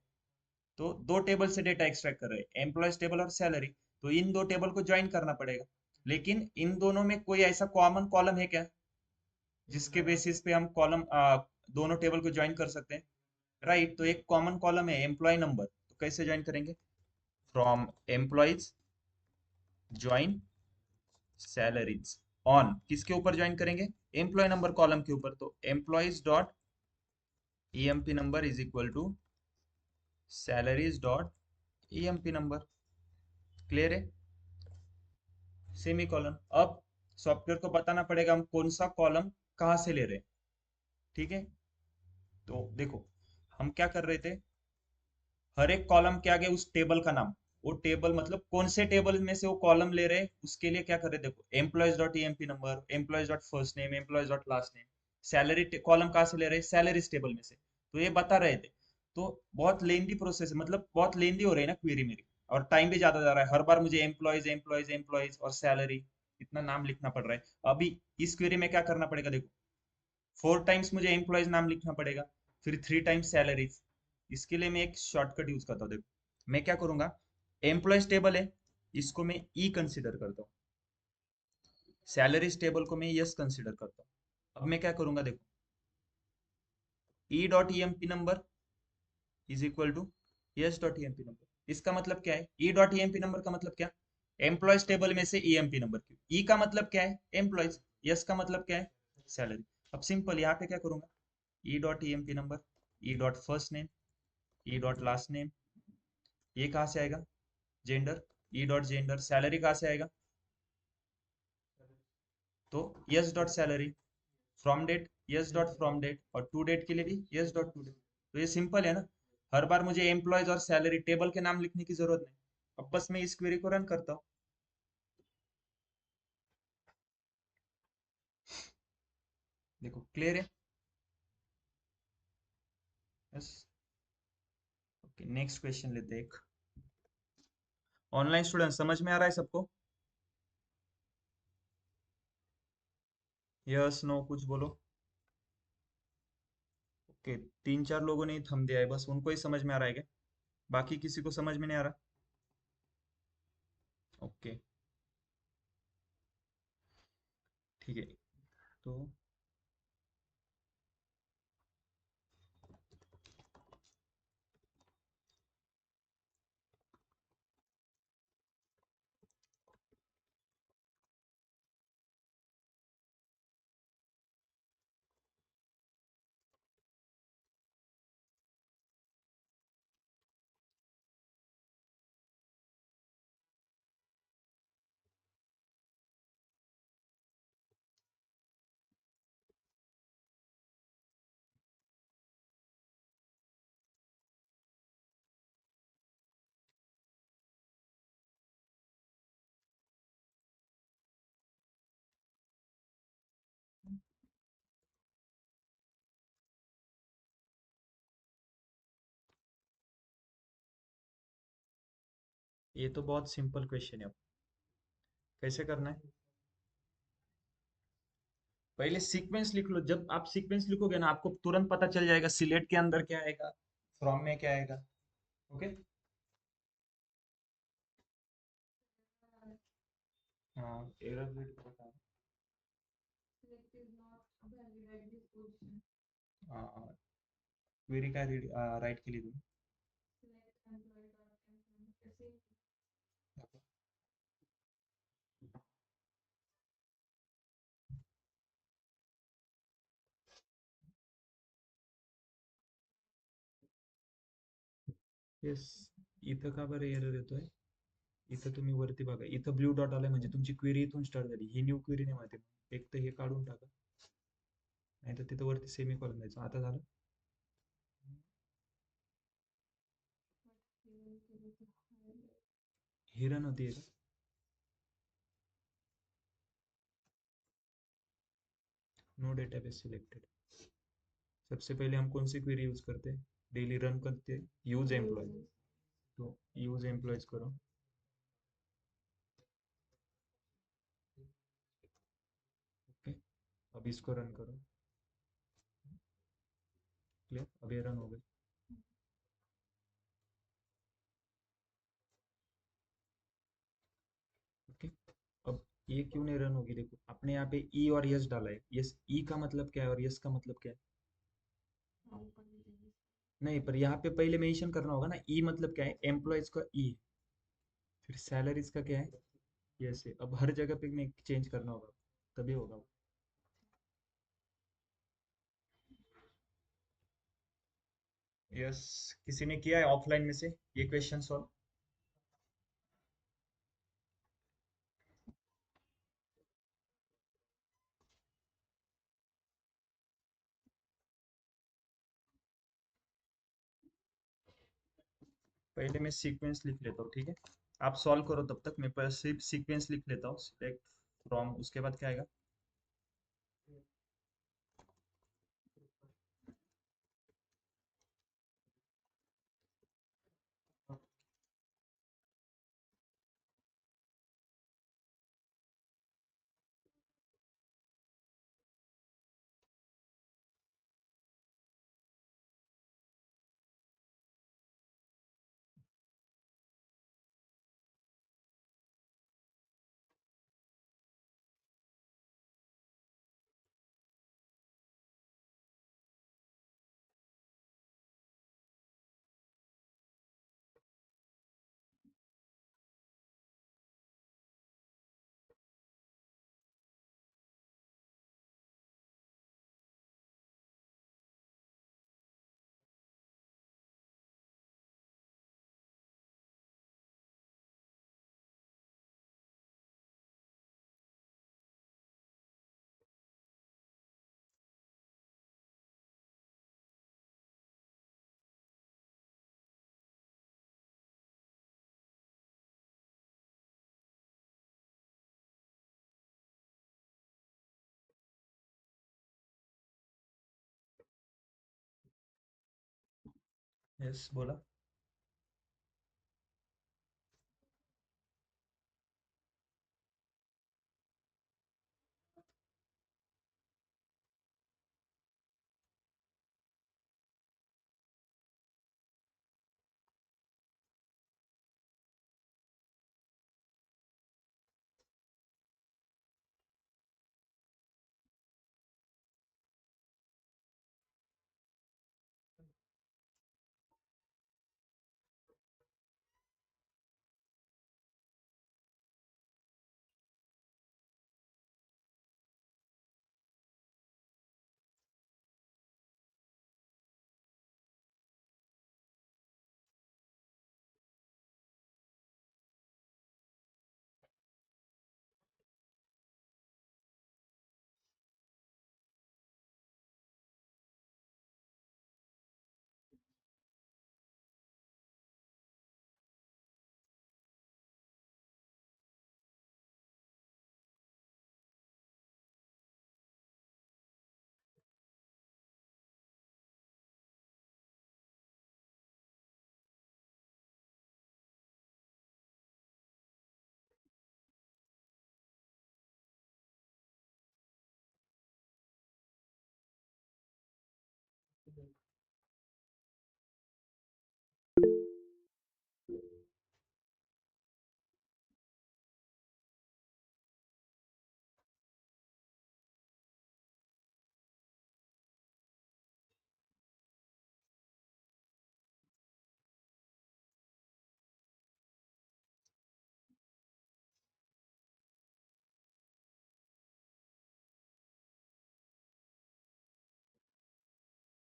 तो दो टेबल से डेटा एक्सट्रैक्ट कर रहे हैं, एम्प्लॉयज टेबल और सैलरी। तो इन दो टेबल को ज्वाइन करना पड़ेगा, लेकिन इन दोनों में कोई ऐसा कॉमन कॉलम है क्या जिसके बेसिस पे हम कॉलम दोनों टेबल को ज्वाइन कर सकते हैं। राइट, तो एक कॉमन कॉलम है एम्प्लॉय नंबर, तो कैसे ज्वाइन करेंगे, from employees join salaries, on किसके ऊपर ज्वाइन करेंगे, एम्प्लॉय नंबर कॉलम के ऊपर। तो employees dot EMP number is equal to salaries dot EMP number. Clear है, सेमी कॉलम। अब सॉफ्टवेयर को बताना पड़ेगा हम कौन सा कॉलम कहाँ से ले रहे हैं। ठीक है, तो देखो हम क्या कर रहे थे, हर एक कॉलम के आगे उस टेबल का नाम, वो टेबल मतलब कौन से टेबल में से वो कॉलम ले रहे हैं, उसके लिए क्या कर रहे हैं, देखो employees dot EMP number, employees dot first name, employees dot last name. Salary column कहाँ से ले रहे हैं, सैलरीज टेबल में से। तो ये बता रहे थे। तो बहुत लेंदी प्रोसेस है, मतलब बहुत लेंदी हो रही है ना क्वेरी मेरी, और टाइम भी ज्यादा जा रहा है, हर बार मुझे एम्प्लॉयज एम्प्लॉयज एम्प्लॉयज और सैलरी इतना नाम लिखना पड़ रहा है। अभी इस क्वेरी में क्या करना पड़ेगा, देखो 4 टाइम्स मुझे एम्प्लॉयज नाम लिखना पड़ेगा, फिर 3 टाइम्स सैलरीज। इसके लिए मैं एक शॉर्टकट यूज करता हूँ, देखो मैं क्या करूंगा, एम्प्लॉयज टेबल है, इसको मैं ई कंसिडर करता हूँ, सैलरीज टेबल को मैं यस कंसिडर करता हूँ। अब मैं क्या करूंगा, देखो E dot E M P number is equal to S dot E M P number. इसका मतलब क्या है, E dot E M P number का मतलब क्या, एम्प्लॉयज टेबल में से ई एम पी नंबर, क्यों, ई का मतलब क्या है एम्प्लॉयज, यस का मतलब क्या है सैलरी। अब सिंपल यहाँ पे क्या करूंगा, E dot E M P number, E dot first name, E dot last name, ये कहाँ से आएगा, gender, E dot gender, salary कहाँ से आएगा, तो S dot salary, from date S dot from date, और टू डेट के लिए भी यस डॉट टू डेट। तो ये सिंपल है ना, हर बार मुझे एम्प्लॉयज और सैलरी टेबल के नाम लिखने की जरूरत नहीं। अब बस मैं इस क्वेरी को रन करता हूँ। देखो क्लियर है, यस। ओके, नेक्स्ट क्वेश्चन लेते हैं एक। ऑनलाइन स्टूडेंट समझ में आ रहा है सबको, यस नो कुछ बोलो। ओके, 3 4 लोगों ने थम दिया है, बस उनको ही समझ में आ रहा है क्या, बाकी किसी को समझ में नहीं आ रहा। ओके, ठीक है, तो ये तो बहुत सिंपल क्वेश्चन है। अब कैसे करना है, पहले सीक्वेंस लिख लो, जब आप सीक्वेंस लिखोगे ना आपको तुरंत पता चल जाएगा सिलेक्ट के अंदर क्या आएगा, फ्रॉम में क्या आएगा। ओके, हाँ एरर रेट बता, क्वेरी का राइट के लिए दूँ। येस, इथं का बरं एरर येतोय, इथं तुम्ही वरती बघा, इथं ब्ल्यू डॉट आलाय म्हणजे तुमची क्वेरी इथून स्टार्ट झाली, ही न्यू क्वेरी नाही माहिती, एक तर हे काढून टाका, नाही तर तिथं वरती सेमी कॉलन द्यायचं, आता झालं, ही रन होती का, नो डेटाबेस सिलेक्टेड। सबसे पहले हम कौन सी क्वेरी यूज करते हैं, डेली रन करते हैं, यूज एम्प्लॉय, तो यूज एम्प्लॉयज करो। ओके, अब इसको रन करो। क्लियर, अब ये रन हो गई। ओके, अब ये क्यों नहीं रन होगी? देखो आपने यहाँ पे ई और यस डाला है। यस, ई का मतलब क्या है और यस का मतलब क्या है? नहीं, पर यहाँ पे पहले मेंशन करना होगा ना, ई मतलब क्या है, एम्प्लॉयज का ई, फिर सैलरीज का क्या है, यस है। अब हर जगह पे में चेंज करना होगा, तभी होगा। यस, किसी ने किया है ऑफलाइन में से ये क्वेश्चन सॉल्व? पहले मैं सीक्वेंस लिख लेता हूँ, ठीक है? आप सॉल्व करो तब तक, मैं पहले सिर्फ सीक्वेंस लिख लेता हूँ। सिलेक्ट फ्रॉम, उसके बाद क्या आएगा? यस, बोला।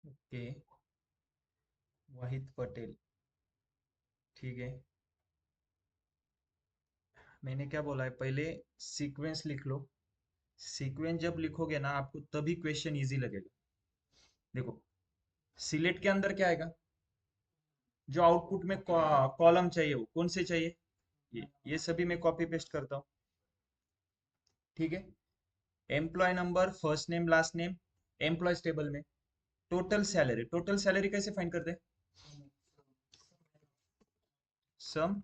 ओके, वाहिद पटेल, ठीक है। मैंने क्या बोला है, पहले सीक्वेंस लिख लो। सीक्वेंस जब लिखोगे ना आपको, तभी क्वेश्चन इजी लगेगा। देखो, सिलेक्ट के अंदर क्या आएगा? जो आउटपुट में कॉलम चाहिए, वो कौन से चाहिए? ये सभी मैं कॉपी पेस्ट करता हूँ, ठीक है। Employee number, first name, last name, employees table में टोटल सैलरी। टोटल सैलरी कैसे फाइंड करते हैं? सम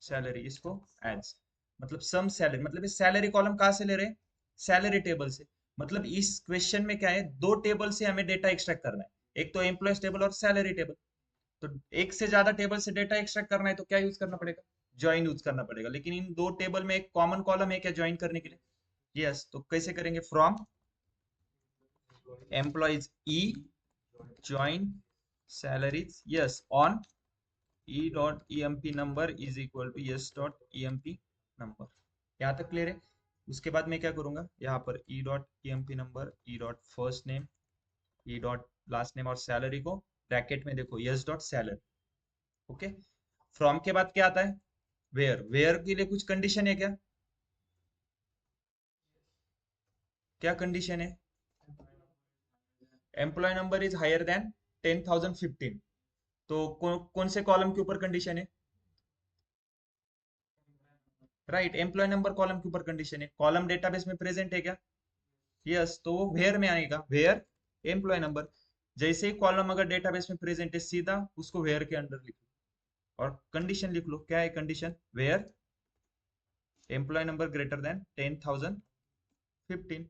सैलरी, इसको एड्स, मतलब सम सैलरी, मतलब ये सैलरी कॉलम कहाँ से ले रहे हैं, सैलरी टेबल से। मतलब इस क्वेश्चन में क्या है, दो टेबल से हमें डेटा एक्सट्रैक्ट करना है, एक तो एम्प्लॉयज टेबल और सैलरी टेबल। तो एक से ज्यादा टेबल से डेटा एक्सट्रैक्ट करना है तो क्या यूज करना पड़ेगा, ज्वाइन यूज करना पड़ेगा। लेकिन इन दो टेबल में एक कॉमन कॉलम है क्या ज्वाइन करने के लिए, यस। तो कैसे करेंगे, from employees E join salaries, S, on e dot emp number is equal to yes dot emp number. यहाँ तक क्लियर है। उसके बाद मैं क्या करूंगा, यहाँ पर e dot emp number, e dot first name, e dot last name और सैलरी को ब्रैकेट में देखो yes dot salary. Okay, from के बाद क्या आता है, वेयर। वेयर के लिए कुछ कंडीशन है क्या, क्या कंडीशन है, employee number is higher than 10,015। तो कौन से कॉलम के ऊपर कंडीशन है, राइट, एम्प्लॉय नंबर कॉलम के ऊपर कंडीशन है, कॉलम डेटाबेस में प्रेजेंट है क्या, यस। तो वो वेयर में आएगा, वेयर एम्प्लॉय नंबर। जैसे ही कॉलम अगर डेटाबेस में प्रेजेंट है, सीधा उसको वेयर के अंडर लिख लो और कंडीशन लिख लो, क्या है condition, where employee number greater than 10,015।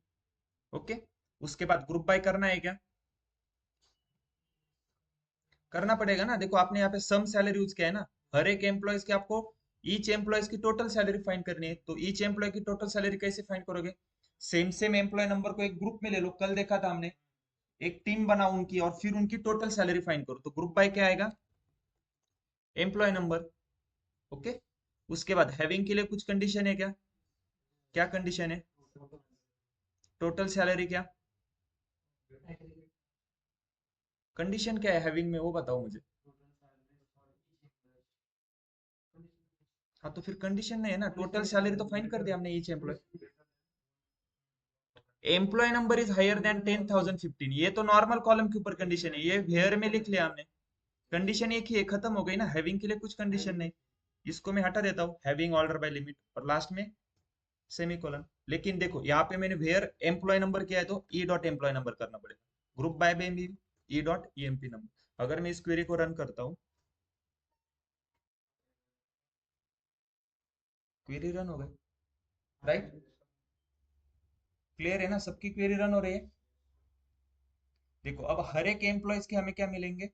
Okay, उसके बाद ग्रुप बाय करना है क्या, करना पड़ेगा ना। देखो आपने यहाँ पे सम सैलरी यूज किया है ना, हर एक एम्प्लॉयज की आपको, ईच एम्प्लॉयज की टोटल सैलरी फाइंड करनी है। तो ईच एम्प्लॉय की टोटल सैलरी कैसे फाइंड करोगे, सेम सेम एम्प्लॉय नंबर को एक ग्रुप में ले लो, कल देखा था हमने, एक टीम बनाओ उनकी और फिर उनकी टोटल सैलरी फाइंड करो। तो ग्रुप बाय क्या आएगा, एम्प्लॉय नंबर। ओके, उसके बाद हैविंग के लिए कुछ कंडीशन है क्या, क्या कंडीशन है, टोटल सैलरी क्या, कंडीशन क्या है हैविंग में वो बताओ मुझे। हाँ तो फिर कंडीशन नहीं है ना, टोटल सैलरी तो फाइंड कर दिया हमने each employee. Employee number is higher than 10,015, ये तो नॉर्मल कॉलम के ऊपर कंडीशन है, ये वेयर में लिख लिया हमने। कंडीशन एक ही है, खत्म हो गई ना, हैविंग के लिए कुछ कंडीशन नहीं। इसको मैं हटा देता हूँ, हैविंग ऑर्डर बाय लिमिट, और लास्ट में सेमी कोलन। लेकिन देखो यहाँ पे मैंने वेयर एम्प्लॉय नंबर किया है तो ई डॉट एम्प्लॉय नंबर करना पड़ेगा, ग्रुप बाय में भी E dot E M P number. अगर मैं इस क्वेरी को रन करता हूँ, क्वेरी रन हो गई, राइट, क्लियर है ना, सबकी क्वेरी रन हो रही है। देखो अब हर एक एम्प्लॉयज के हमें क्या मिलेंगे,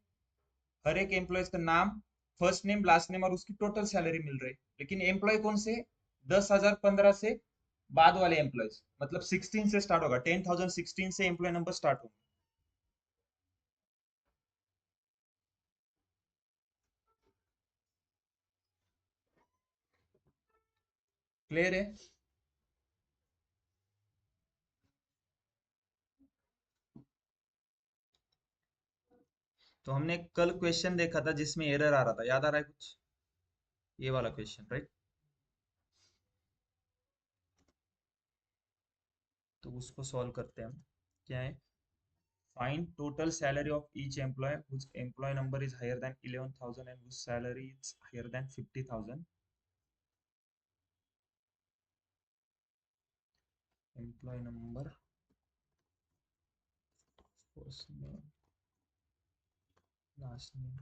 हर एक एम्प्लॉयज का नाम, फर्स्ट नेम लास्ट नेम और उसकी टोटल सैलरी मिल रही है। लेकिन एम्प्लॉय कौन से, 10,015 से बाद वाले एम्प्लॉयज, मतलब 16 से स्टार्ट होगा, 10,016 से एम्प्लॉय नंबर स्टार्ट होगा। क्लियर है। तो हमने कल क्वेश्चन देखा था जिसमें एरर आ रहा था, याद आ रहा है कुछ, ये वाला क्वेश्चन, राइट। तो उसको सॉल्व करते हैं हम, क्या है, find total salary of each employ whose employee number is higher than 11,000 and whose salary is higher than 50,000। Employee number, first name last name,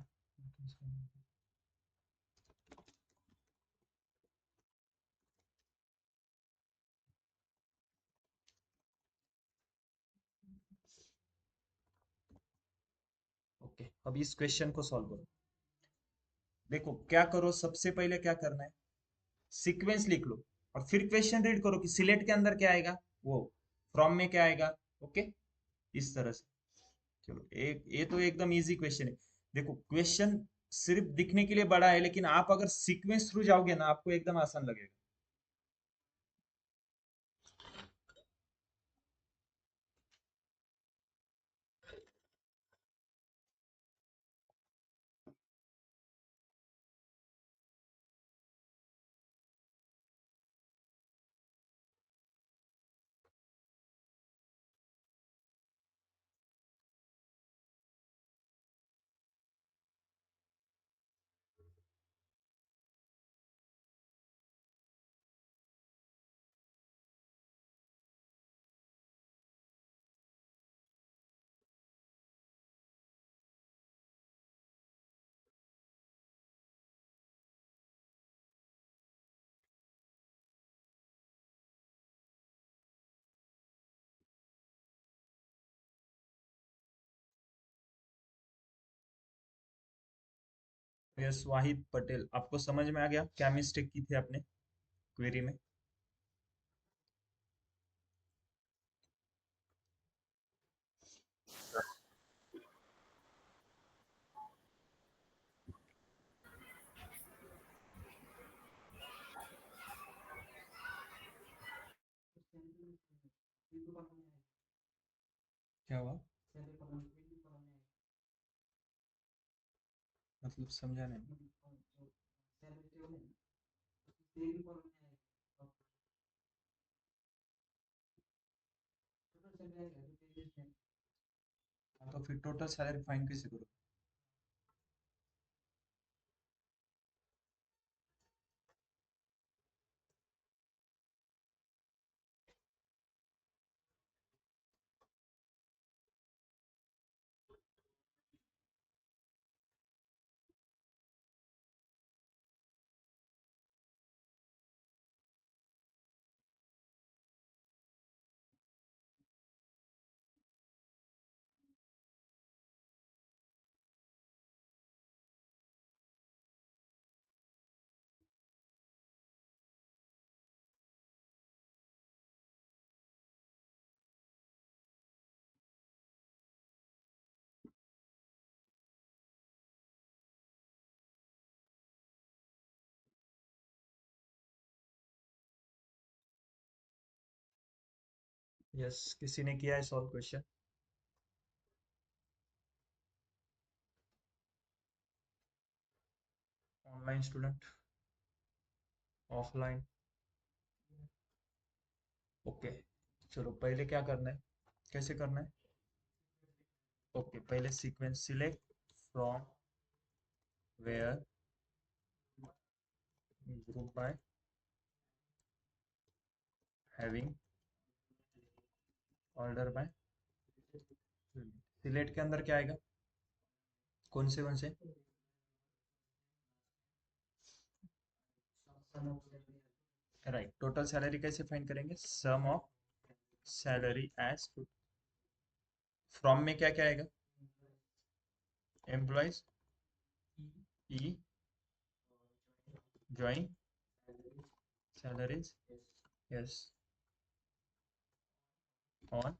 okay. अब इस क्वेश्चन को सॉल्व करो। देखो क्या करो, सबसे पहले क्या करना है, सीक्वेंस लिख लो और फिर क्वेश्चन रीड करो कि सिलेक्ट के अंदर क्या आएगा, वो फ्रॉम में क्या आएगा। ओके, इस तरह से। चलो एक ये तो एकदम इजी क्वेश्चन है। देखो क्वेश्चन सिर्फ दिखने के लिए बड़ा है, लेकिन आप अगर सीक्वेंस थ्रू जाओगे ना आपको एकदम आसान लगेगा। यस, वाहिद पटेल। आपको समझ में आ गया क्या मिस्टेक की थी आपने क्वेरी में? क्या हुआ? मतलब समझा नहीं। तो फिर टोटल सैलरी फाइंड कैसे करो? यस, किसी ने किया है solve question? Online student? Offline? Okay, चलो पहले क्या करना है, कैसे करना है? ओके, पहले sequence select from where group by having order by. Select के अंदर क्या आएगा? कौन से? राइट, टोटल सैलरी कैसे फाइंड करेंगे? Sum of salary as from में क्या क्या आएगा? Employees, E, join, salaries, S, on,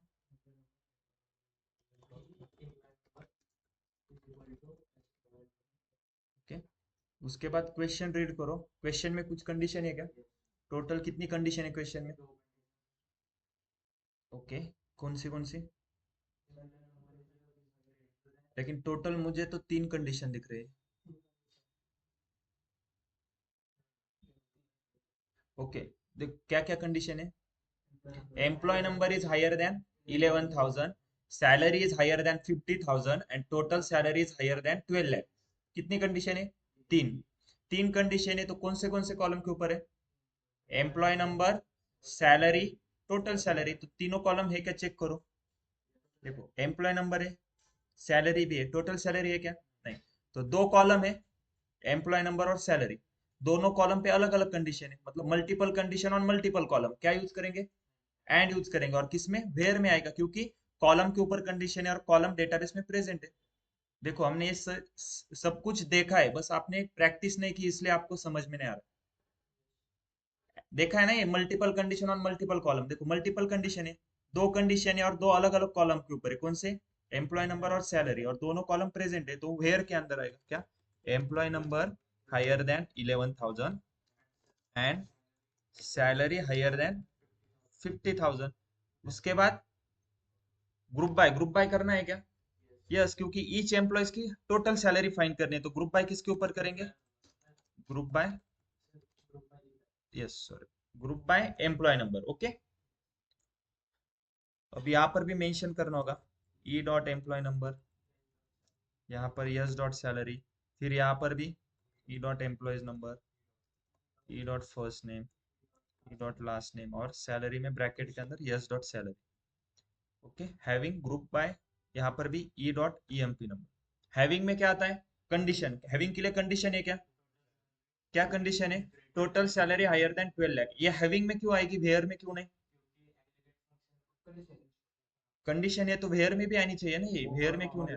okay. उसके बाद क्वेश्चन रीड करो, क्वेश्चन में कुछ कंडीशन है क्या? टोटल कितनी कंडीशन है क्वेश्चन में? ओके, कौन सी? लेकिन टोटल मुझे तो 3 कंडीशन दिख रही है। ओके, देख क्या क्या कंडीशन है। Employee number is higher than 11,000, salary is higher than 50,000 and total salary is higher than 12 lakh। कितनी कंडीशन है? तीन। तीन कंडीशन है तो कौन से कॉलम के ऊपर है? Employee number, salary, total salary, तो तीनों कॉलम है क्या, चेक करो। देखो, एम्प्लॉय नंबर है, सैलरी भी है, टोटल सैलरी है क्या? नहीं। तो दो कॉलम है, एम्प्लॉय नंबर और सैलरी। दोनों कॉलम पे अलग अलग कंडीशन है, मतलब multiple condition on multiple column. क्या यूज करेंगे? एंड यूज करेंगे। और किसमें? वेयर में आएगा, क्योंकि कॉलम के ऊपर कंडीशन है और कॉलम डेटाबेस में प्रेजेंट है। देखो, हमने ये सब कुछ देखा है, बस आपने प्रैक्टिस नहीं की इसलिए आपको समझ में नहीं आ रहा। देखा है ना, ये multiple condition on multiple column. देखो, मल्टीपल कंडीशन है, दो कंडीशन है और दो अलग अलग कॉलम के ऊपर है। कौन से? एम्प्लॉय नंबर और सैलरी, और दोनों कॉलम प्रेजेंट है, तो वेयर के अंदर आएगा क्या? Employee number higher than 11,000 and salary higher than 50,000। उसके बाद ग्रुप बाय करना है क्या? यस, क्योंकि ईच एम्प्लॉयज की टोटल सैलरी फाइंड करनी है, तो ग्रुप बाय किसके ऊपर करेंगे? Group by, yes sorry, group by employee number. Okay, अब यहाँ पर भी मेंशन करना होगा ई डॉट एम्प्लॉय नंबर, यहाँ पर यस डॉट सैलरी, फिर यहाँ पर भी E dot employees number, E dot first name, E dot last name, और सैलरी में ब्रैकेट के अंदर S dot salary. Okay, having group by, यहाँ पर भी E dot E M P number. Having में क्या आता है? कंडीशन। हैविंग के लिए कंडीशन है क्या? क्या कंडीशन है? Total salary higher than 12 lakh. ये हैविंग में क्यों आएगी, वेयर में क्यों नहीं? कंडीशन है तो वेयर में भी आनी चाहिए ना, ये वेयर में क्यों नहीं?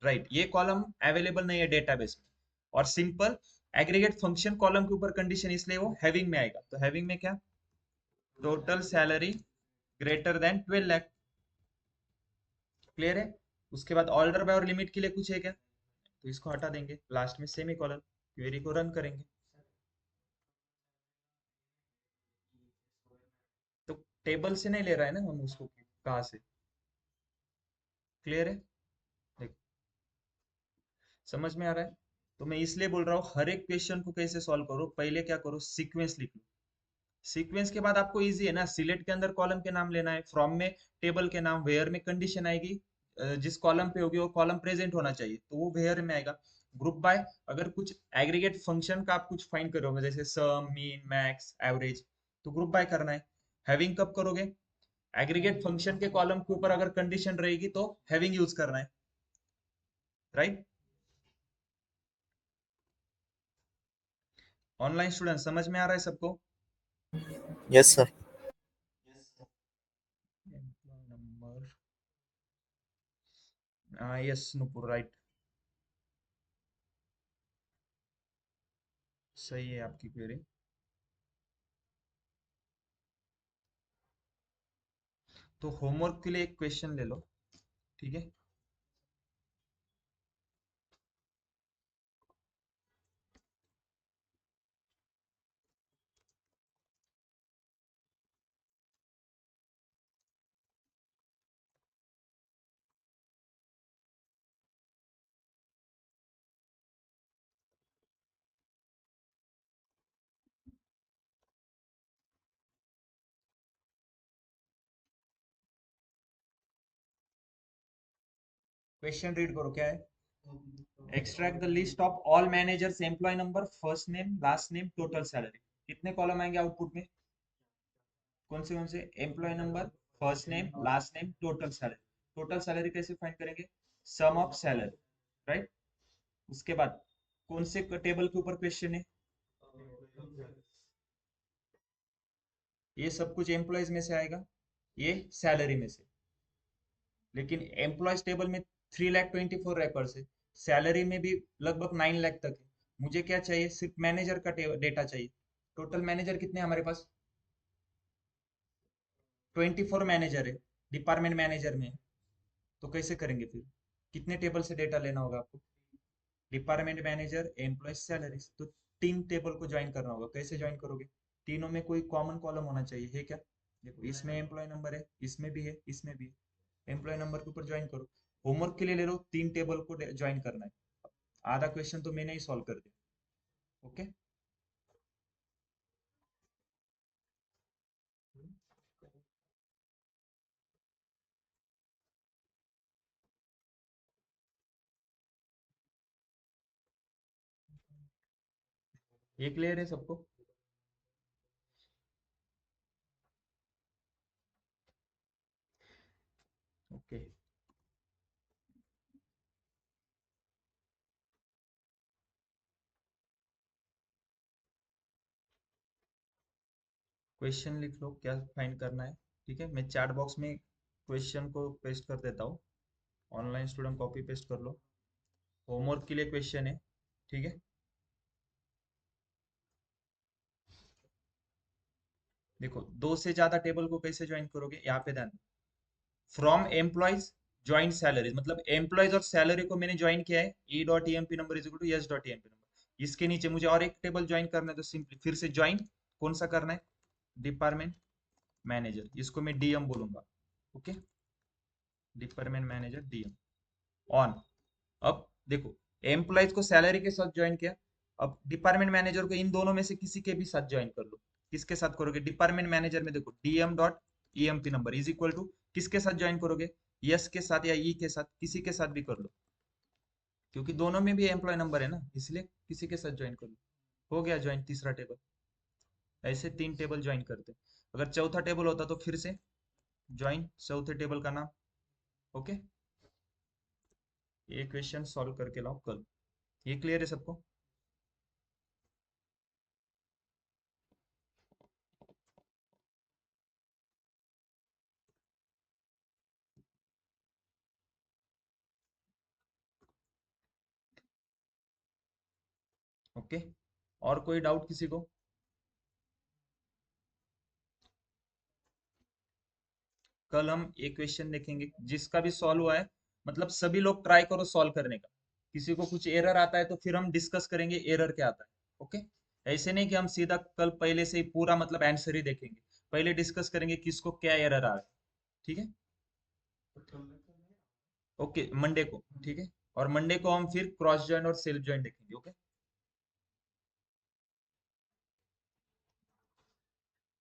राइट, ये कॉलम अवेलेबल नहीं है डेटाबेस में। और सिंपल एग्रीगेट फंक्शन कॉलम के ऊपर कंडीशन, इसलिए वो हैविंग में आएगा। तो हैविंग में क्या, total salary greater than 12 lakh. Clear है। उसके बाद ऑर्डर बाय और लिमिट के लिए कुछ है क्या, तो इसको हटा देंगे, लास्ट में सेमी कॉलन, क्वेरी को रन करेंगे। तो टेबल से नहीं ले रहा है ना हम उसको, कहाँ से। क्लियर है। देखो, समझ में आ रहा है। तो मैं इसलिए बोल रहा हूँ हर एक क्वेश्चन को कैसे सॉल्व करो, पहले क्या करो, सीक्वेंस लिख लो। सीक्वेंस के बाद आपको इजी है ना, सिलेक्ट के अंदर कॉलम के नाम लेना है, फ्रॉम में टेबल के नाम, वेयर में कंडीशन आएगी, जिस कॉलम पे होगी वो कॉलम प्रेजेंट होना चाहिए, तो वो वेयर में आएगा। ग्रुप बाय, अगर कुछ एग्रीगेट फंक्शन का आप कुछ फाइंड करोगे, जैसे सम, मीन, मैक्स, एवरेज, तो ग्रुप बाय करना है। हैविंग कब करोगे, एग्रीगेट फंक्शन के कॉलम के ऊपर अगर कंडीशन रहेगी तो हैविंग यूज करना है, राइट। ऑनलाइन स्टूडेंट समझ में आ रहा है सबको। Yes, sir. Number, yes Nupur, right, सही है आपकी क्वेरी। तो होमवर्क के लिए एक क्वेश्चन ले लो, ठीक है। क्वेश्चन रीड करो, क्या है, extract the list of all managers employee number, first name, last name, total salary. कितने कॉलम आएंगे आउटपुट में, कौन से employee number, first name, last name, total salary. Total salary कैसे फाइंड करेंगे, सम ऑफ सैलरी, राइट। उसके बाद कौन से टेबल के ऊपर क्वेश्चन है, ये सब कुछ एम्प्लॉयज में से आएगा, ये सैलरी में से। लेकिन एम्प्लॉयज टेबल में 3,24,00,000 है, सैलरी में भी लगभग 9 लाख तक है। मुझे क्या चाहिए, सिर्फ मैनेजर का डेटा चाहिए। टोटल मैनेजर कितने हैं हमारे पास, 24 मैनेजर है, डिपार्टमेंट मैनेजर में। तो कैसे करेंगे फिर, कितने टेबल से डेटा लेना होगा आपको, डिपार्टमेंट मैनेजर, एम्प्लॉय, सैलरी, तो 3 टेबल को ज्वाइन करना होगा। कैसे ज्वाइन करोगे, तीनों में कोई कॉमन कॉलम होना चाहिए, है क्या। देखो, इसमें एम्प्लॉय नंबर है, इसमें भी है, इसमें भी है, एम्प्लॉय नंबर के ऊपर ज्वाइन करो। होमवर्क के लिए ले लो, 3 टेबल को ज्वाइन करना है। आधा क्वेश्चन तो मैंने ही सॉल्व कर दिया। ओके, ये क्लियर है सबको। ओके, क्वेश्चन लिख लो, क्या फाइंड करना है। ठीक है, मैं चैट बॉक्स में क्वेश्चन को पेस्ट कर देता हूँ, ऑनलाइन स्टूडेंट कॉपी पेस्ट कर लो। होमवर्क के लिए क्वेश्चन है, ठीक है। देखो, दो से ज्यादा टेबल को कैसे ज्वाइन करोगे, यहाँ पे ध्यान, फ्रॉम एम्प्लॉयज ज्वाइन सैलरीज, मतलब एम्प्लॉयज और सैलरी को मैंने ज्वाइन किया है, E dot E M P number is equal to S dot E M P number. इसके नीचे मुझे और एक टेबल ज्वाइन करना है, तो सिंपली फिर से ज्वाइन, कौन सा करना है, डिपार्टमेंट मैनेजर, इसको मैं डीएम बोलूंगा। Okay, department manager DM, on. अब देखो, एम्प्लॉयज को सैलरी के साथ ज्वाइन किया, अब डिपार्टमेंट मैनेजर को इन दोनों में से किसी के भी साथ ज्वाइन कर लो। किसके साथ करोगे, डिपार्टमेंट मैनेजर में देखो DM dot EMP number is equal to, किसके साथ ज्वाइन करोगे, यस के साथ या ई के साथ, किसी के साथ भी कर लो, क्योंकि दोनों में भी एम्प्लॉय नंबर है ना, इसलिए किसी के साथ ज्वाइन कर लो। हो गया ज्वाइन तीसरा टेबल। ऐसे 3 टेबल ज्वाइन करते। अगर चौथा टेबल होता तो फिर से ज्वाइन चौथे टेबल का नाम। ओके, ये क्वेश्चन सॉल्व करके लाओ कल। ये क्लियर है सबको। ओके, और कोई डाउट किसी को? कल हम एक क्वेश्चन देखेंगे जिसका भी सॉल्व हुआ है, मतलब सभी लोग ट्राई करो सॉल्व करने का। किसी को कुछ एरर आता है तो फिर हम डिस्कस करेंगे एरर क्या आता है। ओके, ऐसे नहीं कि हम सीधा कल पहले से ही पूरा मतलब आंसर ही देखेंगे, पहले डिस्कस करेंगे किसको क्या एरर आ रहा है। ठीक है, ओके मंडे को, ठीक है। और मंडे को हम फिर क्रॉस जॉइन और सेल्फ जॉइन देखेंगे। ओके।